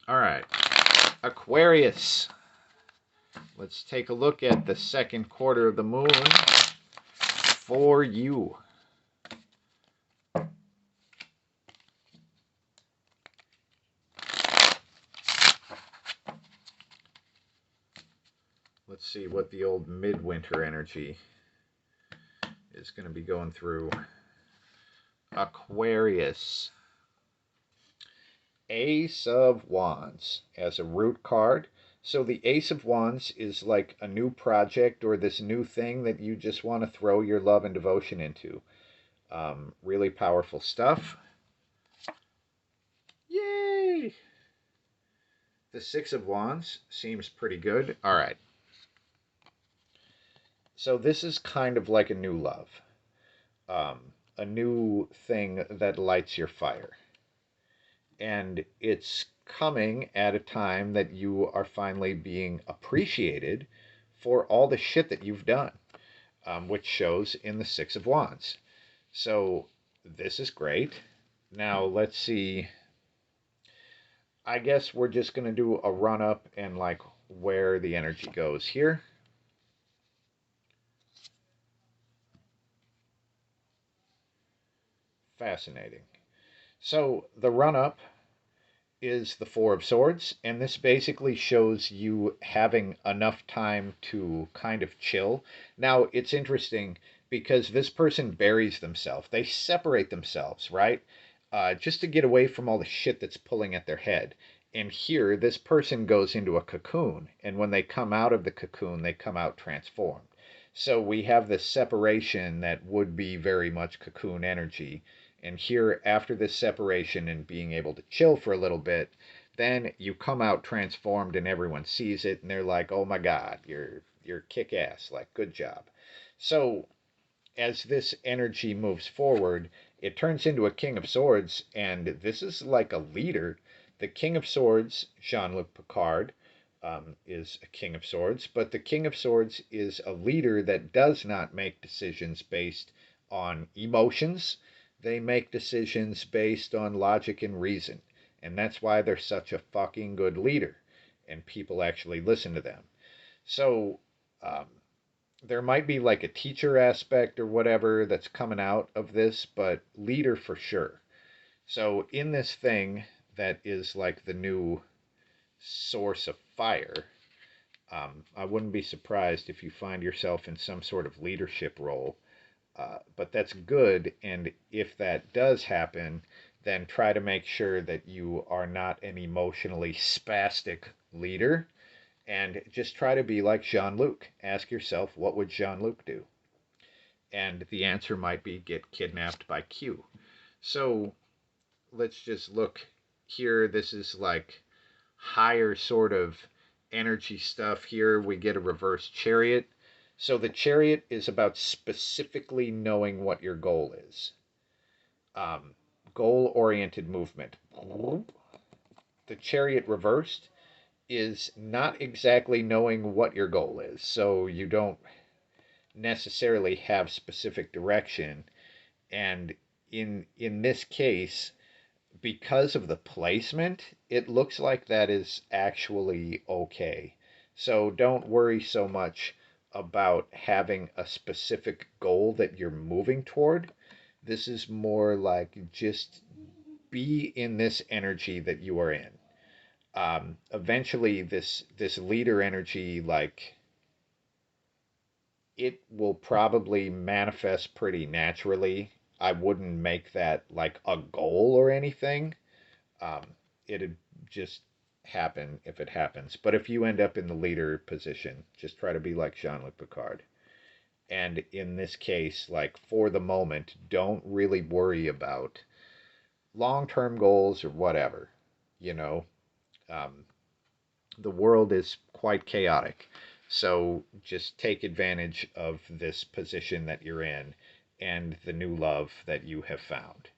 All right, Aquarius. Let's take a look at the second quarter of the moon for you. Let's see what the old midwinter energy is going to be going through. Aquarius. Ace of Wands as a root card. So the Ace of Wands is like a new project or this new thing that you just want to throw your love and devotion into. Really powerful stuff. Yay! The Six of Wands seems pretty good. All right. So this is kind of like a new love, a new thing that lights your fire. And it's coming at a time that you are finally being appreciated for all the shit that you've done, which shows in the Six of Wands. So this is great. Now let's see. I guess we're just going to do a run up and like where the energy goes here. Fascinating. So the run up is the Four of Swords, and this basically shows you having enough time to kind of chill. Now, it's interesting because this person buries themselves. They separate themselves, right? Just to get away from all the shit that's pulling at their head. And here, this person goes into a cocoon, and when they come out of the cocoon, they come out transformed. So we have this separation that would be very much cocoon energy. And here, after this separation and being able to chill for a little bit, then you come out transformed and everyone sees it and they're like, "Oh my God, you're kick ass! Like, good job." So as this energy moves forward, it turns into a King of Swords, and this is like a leader. The King of Swords, Jean-Luc Picard, is a King of Swords, but the King of Swords is a leader that does not make decisions based on emotions. They make decisions based on logic and reason. And that's why they're such a fucking good leader. And people actually listen to them. So um, there might be like a teacher aspect or whatever that's coming out of this, but leader for sure. So in this thing that is like the new source of fire, I wouldn't be surprised if you find yourself in some sort of leadership role, but that's good. And if that does happen, then try to make sure that you are not an emotionally spastic leader. And just try to be like Jean Luc. Ask yourself, what would Jean Luc do? And the answer might be get kidnapped by Q. So let's just look here. This is like higher sort of energy stuff. Here we get a reverse chariot. So the chariot is about specifically knowing what your goal is. Goal-oriented movement. The chariot reversed is not exactly knowing what your goal is. So you don't necessarily have specific direction. And in this case, because of the placement, it looks like that is actually okay. So don't worry so much about having a specific goal that you're moving toward. This is more like just be in this energy that you are in. Eventually, this leader energy, like it will probably manifest pretty naturally. I wouldn't make that like a goal or anything. Um, It'd just happen if it happens. But if you end up in the leader position, just try to be like Jean-Luc Picard. And in this case, like for the moment, don't really worry about long-term goals or whatever. You know, um, the world is quite chaotic. So just take advantage of this position that you're in and the new love that you have found.